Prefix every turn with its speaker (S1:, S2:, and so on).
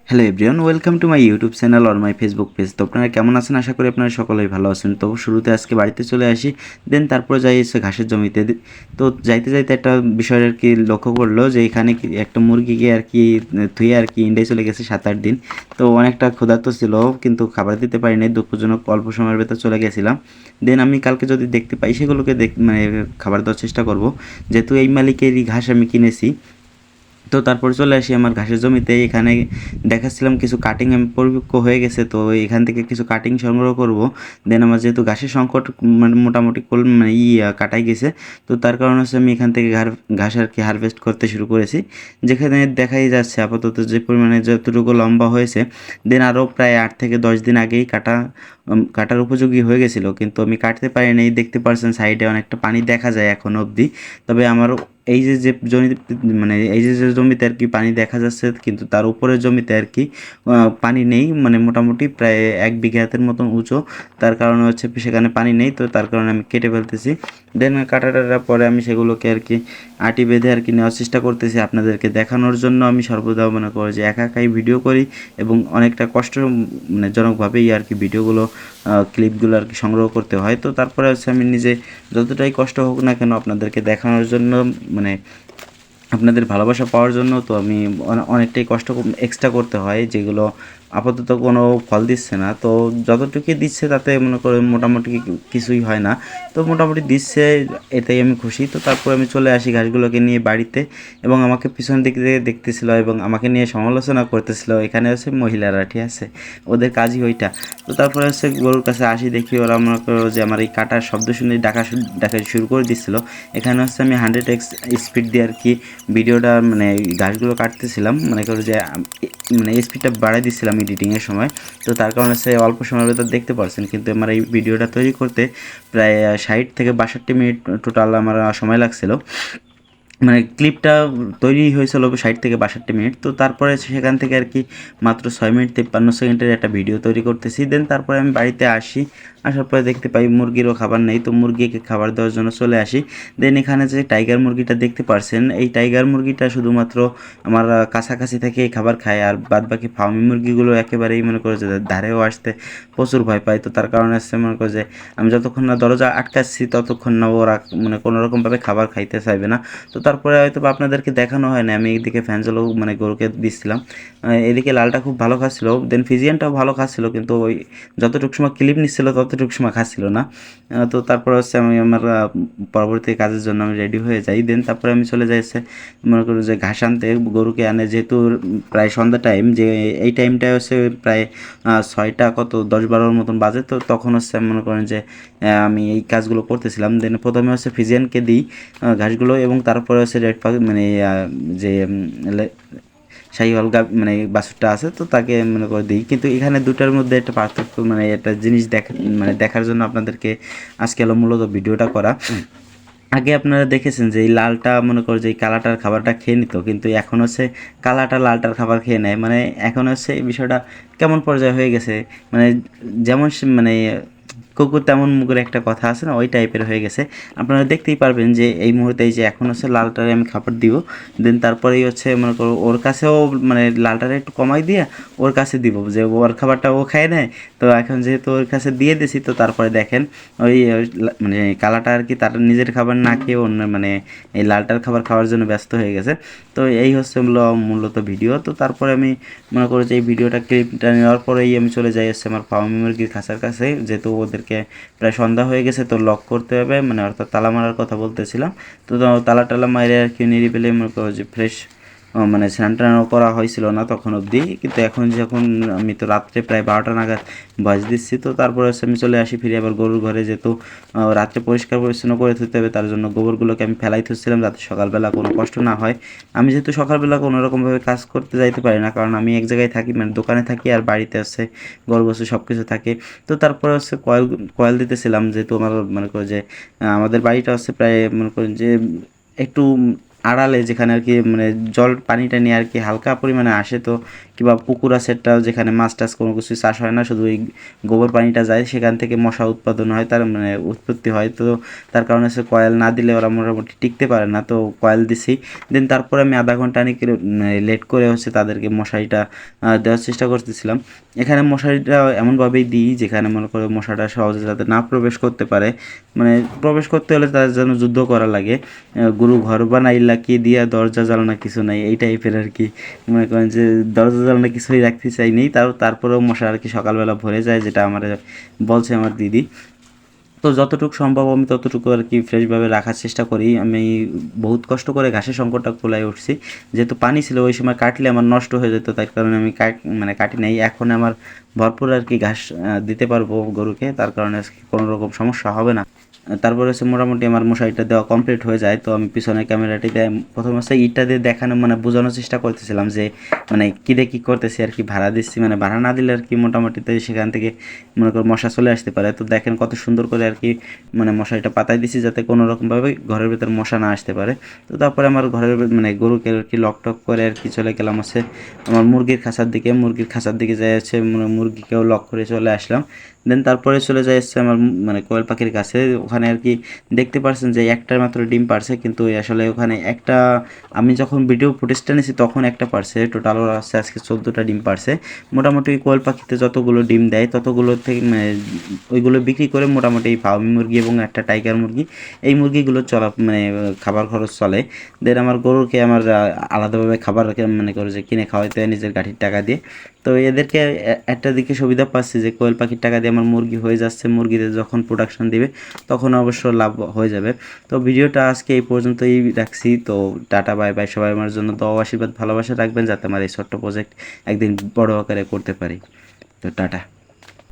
S1: Hello everyone, welcome to my YouTube channel or my Facebook page. তো আপনারা কেমন আছেন? আশা করি আপনারা সকলেই ভালো আছেন। তো শুরুতে আজকে বাড়িতে চলে আসি, দেন তারপরে যাই এসে ঘাসের জমিতে। তো যাইতে যাইতে একটা বিষয় আর কি লক্ষ্য করলো যে এখানে একটা মুরগিকে আর কি ধুয়ে আর কি ইন্ডিয়ায় চলে গেছে 7-8 দিন। তো অনেকটা ক্ষুধার্ত ছিল, কিন্তু খাবার দিতে পারি নাই, দুঃখজনক। অল্প সময়ের ভেতর চলে গেছিলাম। দেন আমি কালকে যদি দেখতে পাই সেগুলোকে মানে খাবার দেওয়ার চেষ্টা করব, যেহেতু এই মালিকেরই ঘাস আমি কিনেছি। তো তারপর চলে আসি আমার ঘাসের জমিতে। এখানে দেখাচ্ছিলাম কিছু কাটিং আমি পরিপক্ক হয়ে গেছে, তো এখান থেকে কিছু কাটিং সংগ্রহ করব। দেন আমার যেহেতু ঘাসের সংকট মানে মোটামুটি মানে কাটাই গেছে, তো তার কারণে হচ্ছে আমি এখান থেকে ঘাস আর কি হারভেস্ট করতে শুরু করেছি। যেখানে দেখাই যাচ্ছে আপাতত যে পরিমাণে যতটুকু লম্বা হয়েছে, দেন আরও প্রায় 8 থেকে 10 দিন আগেই কাটার উপযোগী হয়ে গেছিলো, কিন্তু আমি কাটতে পারি নাই। দেখতে পারছেন সাইডে অনেকটা পানি দেখা যায় এখনও অবধি। তবে আমার এই যে জমি, মানে এই যে জমিতে আর কি পানি দেখা যাচ্ছে, কিন্তু তার উপরের জমিতে আর কি পানি নেই। মানে মোটামুটি প্রায় 1 বিঘাতের মতন উঁচু, তার কারণে হচ্ছে সেখানে পানি নেই। তো তার কারণে আমি কেটে ফেলতেছি। দেন কাটাটার পরে আমি সেগুলোকে আর কি আটি বেঁধে আর কি নেওয়ার চেষ্টা করতেছি আপনাদেরকে দেখানোর জন্য। আমি সর্বদা মনে করি যে একা একাই ভিডিও করি এবং অনেকটা কষ্ট মানে জনকভাবেই আর কি ভিডিওগুলো ক্লিপগুলো আর কি সংগ্রহ করতে হয়। তো তারপরে হচ্ছে আমি নিজে যতটাই কষ্ট হোক না কেন আপনাদেরকে দেখানোর জন্য, মানে আপনাদের ভালোবাসা পাওয়ার জন্য, তো আমি অনেকটাই কষ্ট এক্সট্রা করতে হয়, যেগুলো আপাতত কোনো ফল দিচ্ছে না। তো যতটুকু দিচ্ছে তাতে মনে করে মোটামুটি কিছুই হয় না। তো মোটামুটি দিচ্ছে, এটাই আমি খুশি। তো তারপর আমি চলে আসি ঘাসগুলোকে নিয়ে বাড়িতে, এবং আমাকে পিছন দিক থেকে দেখতেছিল এবং আমাকে নিয়ে সমালোচনা করতেছিল। এখানে হচ্ছে মহিলারা, ঠিক আছে, ওদের কাজই ওইটা। তো তারপরে হচ্ছে গরুর কাছে আসি, দেখি ওরা মনে করো যে আমার এই কাটার শব্দ শুনে ডাকা শুরু করে দিচ্ছিল। এখানে হচ্ছে আমি 100x স্পিড দিয়ে আর কি ভিডিওটা মানে ঘাসগুলো কাটতেছিলাম, মনে করো যে মানে স্পিডটা বাড়াই দিচ্ছিলাম এডিটিংয়ের সময়। তো তার কারণে সে অল্প সময়ের ভেতর দেখতে পারছেন, কিন্তু আমার এই ভিডিওটা তৈরি করতে প্রায় 60 থেকে 62 মিনিট টোটাল আমার সময় লাগছিল। মানে ক্লিপটা তৈরি হয়েছিল 60 থেকে 62 মিনিট। তো তারপরে সেখান থেকে আর কি মাত্র 6 মিনিট 53 সেকেন্ডের একটা ভিডিও তৈরি করতেছি। দেন তারপরে আমি বাড়িতে আসি, আসার পরে দেখতে পাই মুরগিরও খাবার নেই। তো মুরগিকে খাবার দেওয়ার জন্য চলে আসি। দেন এখানে যে টাইগার মুরগিটা দেখতে পারছেন, এই টাইগার মুরগিটা শুধুমাত্র আমার কাছাকাছি থেকে খাবার খায়, আর বাদ বাকি ফার্মি মুরগিগুলো একেবারেই মনে করে যে ধারেও আসতে প্রচুর ভয় পায়। তো তার কারণে আসছে মনে করে যে আমি যতক্ষণ না দরজা আটকাচ্ছি ততক্ষণ না ওরা মানে কোনোরকমভাবে খাবার খাইতে চাইবে না। তো তারপরে হয়তো বা আপনাদেরকে দেখানো হয় না, আমি এইদিকে ফ্যানজলও মানে গরুকে দিচ্ছিলাম। এদিকে লালটা খুব ভালো খাচ্ছিল, দেন ফিজিয়ানটাও ভালো খাচ্ছিল, কিন্তু ওই যতটুকু সময় ক্লিপ নিচ্ছিল ততটুকু সময় খাচ্ছিল না। তো তারপরে হচ্ছে আমি আমার পরবর্তী কাজের জন্য আমি রেডি হয়ে যাই। দেন তারপরে আমি চলে যাই হচ্ছে মনে করি যে ঘাস আনতে, গরুকে আনে। যেহেতু প্রায় সন্ধ্যা টাইম, যে এই টাইমটায় হচ্ছে প্রায় 6টা কত 10-12 মতন বাজে। তো তখন হচ্ছে আমি মনে করেন যে আমি এই কাজগুলো করতেছিলাম। দেন প্রথমে হচ্ছে ফিজিয়ানকে দিই ঘাসগুলো, এবং তারপরে হচ্ছে রেড পাখি মানে যে শাহিওয়াল মানে বাছুরটা আছে, তো তাকে মনে করে দিই। কিন্তু এখানে দুটার মধ্যে একটা পার্থক্য, মানে একটা জিনিস মানে দেখার জন্য আপনাদেরকে আজকে হলো মূলত ভিডিওটা করা। আগে আপনারা দেখেছেন যে এই লালটা মনে করো যে এই কালাটার খাবারটা খেয়ে নিত, কিন্তু এখন হচ্ছে কালাটা লালটার খাবার খেয়ে নেয়। মানে এখন হচ্ছে এই বিষয়টা কেমন পর্যায়ে হয়ে গেছে, মানে যেমন মানে কুকুর তেমন মুখের একটা কথা আছে না, ওই টাইপের হয়ে গেছে। আপনারা দেখতেই পারবেন যে এই মুহূর্তে এই যে এখন হচ্ছে লালটারে আমি খাবার দিব। দেন তারপরেই হচ্ছে মনে করো ওর কাছেও মানে লালটারে একটু কমাই দিয়ে ওর কাছে দিব, যে ওর খাবারটা ও খায় নেয়। তো এখন যেহেতু ওর কাছে দিয়ে দিছি, তো তারপরে দেখেন ওই মানে কালাটা আর কি তার নিজের খাবার না খেয়ে অন্য মানে এই লালটার খাবার খাওয়ার জন্য ব্যস্ত হয়ে গেছে। তো এই হচ্ছে মূলত ভিডিও। তো তারপরে আমি মনে করো যে এই ভিডিওটা ক্লিপটা নেওয়ার পরেই আমি চলে যাই হচ্ছে আমার ফার্মি মুরগির খাঁচার কাছে, যেহেতু ওদেরকে প্রায় সন্ধ্যা হয়ে গেছে, তো লক করতে হবে, মানে অর্থাৎ তালা মারার কথা বলতেছিলাম। তো তালা টালা মাইরে আর কি নিরিবিলি মনে করো যে ফ্রেশ মানে স্নান টানও করা হয়েছিল না তখন অবধি। কিন্তু এখন যখন আমি তো রাত্রে প্রায় 12টা নাগাদ বয়স দিচ্ছি, তো তারপরে হচ্ছে আমি চলে আসি ফিরে আবার গরুর ঘরে। যেহেতু রাত্রে পরিষ্কার পরিচ্ছন্ন করে থুতে হবে, তার জন্য গোবরগুলোকে আমি ফেলাই থুচ্ছিলাম যাতে সকালবেলা কোনো কষ্ট না হয়। আমি যেহেতু সকালবেলা কোনোরকমভাবে কাজ করতে যাইতে পারি না, কারণ আমি এক জায়গায় থাকি, মানে দোকানে থাকি, আর বাড়িতে হচ্ছে গরু বছর সব কিছু থাকে। তো তারপরে হচ্ছে কয়েল কয়েল দিতেছিলাম, যেহেতু আমার মনে করো যে আমাদের বাড়িটা হচ্ছে প্রায় মনে করেন যে একটু আড়ালে, যেখানে আর কি মানে জল পানি টানি আর কি হালকা পরিমাণে আসে। তো কিংবা পুকুর আছে একটা, যেখানে মাছ টাছ কোনো কিছু চাষ হয় না, শুধু এই গোবর পানিটা যায়, সেখান থেকে মশা উৎপাদন হয়, তার মানে উৎপত্তি হয়। তো তার কারণে হচ্ছে কয়েল না দিলে ওরা মোটামুটি টিকতে পারে না, তো কয়েল দিছি। দেন তারপরে আমি আধা ঘন্টা নাকি লেট করে হচ্ছে তাদেরকে মশারিটা দেওয়ার চেষ্টা করতেছিলাম। এখানে মশারিটা এমনভাবেই দিই যেখানে মনে করো মশাটা সহজে যাতে না প্রবেশ করতে পারে, মানে প্রবেশ করতে হলে তাদের যেন যুদ্ধ করা লাগে, গুরু ঘর বানাইলা কি দিয়া দরজা জানালা কিছু নাই, এই টাইপের আর কি। মনে করেন যে দরজা জানালা কিছুই রাখতে চাইনি, তারপরেও মশা আর কি সকালবেলা ভরে যায়, যেটা আমার বলছে আমার দিদি। তো যতটুকু সম্ভব আমি ততটুকু আর কি ফ্রেশভাবে রাখার চেষ্টা করি। আমি বহুত কষ্ট করে ঘাসের সংকটটা কুলায় উঠছি, যেহেতু পানি ছিল ওই সময় কাটলে আমার নষ্ট হয়ে যেত, তাই কারণে আমি মানে কাটি নাই। এখন আমার ভরপুর আর কি ঘাস দিতে পারবো গরুকে, তার কারণে আজকে কোনো রকম সমস্যা হবে না। তারপরে হচ্ছে মোটামুটি আমার মশারিটা দেওয়া কমপ্লিট হয়ে যায়। তো আমি পিছনে ক্যামেরাটিতে প্রথমে হচ্ছে ইটটা দিয়ে দেখানো, মানে বোঝানোর চেষ্টা করতেছিলাম যে মানে কী দিয়ে কী করতেছি আর কি, ভাড়া দিচ্ছি, মানে ভাড়া না দিলে আর কি মোটামুটিতে সেখান থেকে মনে করো মশা চলে আসতে পারে। তো দেখেন কত সুন্দর করে আর কি মানে মশারিটা পাতাই দিছি যাতে কোনো রকমভাবে ঘরের ভিতর মশা না আসতে পারে। তো তারপরে আমার ঘরের মানে গরুকে আর কি লক টক করে আর কি চলে গেলাম হচ্ছে আমার মুরগির খাঁচার দিকে যাই হচ্ছে, মানে মুরগিকেও লক করে চলে আসলাম। দেন তারপরে চলে যাই হচ্ছে আমার মানে কোয়েল পাখির কাছে। ওখানে আর কি দেখতে পারছেন যে একটার মাত্র ডিম পারছে, কিন্তু আসলে ওখানে একটা, আমি যখন ভিডিও ফুটেজটা নিয়েছি তখন একটা পারছে, টোটাল ওরা হচ্ছে আজকে 14টা ডিম পারছে। মোটামুটি কোয়েল পাখিতে যতগুলো ডিম দেয় ততগুলো থেকে মানে ওইগুলো বিক্রি করে মোটামুটি এই ফার্মি মুরগি এবং একটা টাইগার মুরগি, এই মুরগিগুলো চলা মানে খাবার খরচ চলে। দেন আমার গরুকে আমার আলাদাভাবে খাবার মানে করে যে কিনে খাওয়াইতে হয় নিজের গাঠির টাকা দিয়ে। তো এদেরকে একটা দিকে সুবিধা পাচ্ছি যে কোয়েল পাখির টাকা দিয়ে আমার মুরগি হয়ে যাচ্ছে, মুরগিদের যখন প্রোডাকশন দিবে তখন অবশ্য লাভ হয়ে যাবে। তো ভিডিওটা আজকে এই পর্যন্তই রাখছি। তো টাটা বাই বাই, সবাই আমার জন্য দোয়া আশীর্বাদ ভালোবাসা রাখবেন যাতে আমার এই ছোট্ট প্রজেক্ট একদিন বড় আকারে করতে পারি। তো টাটা।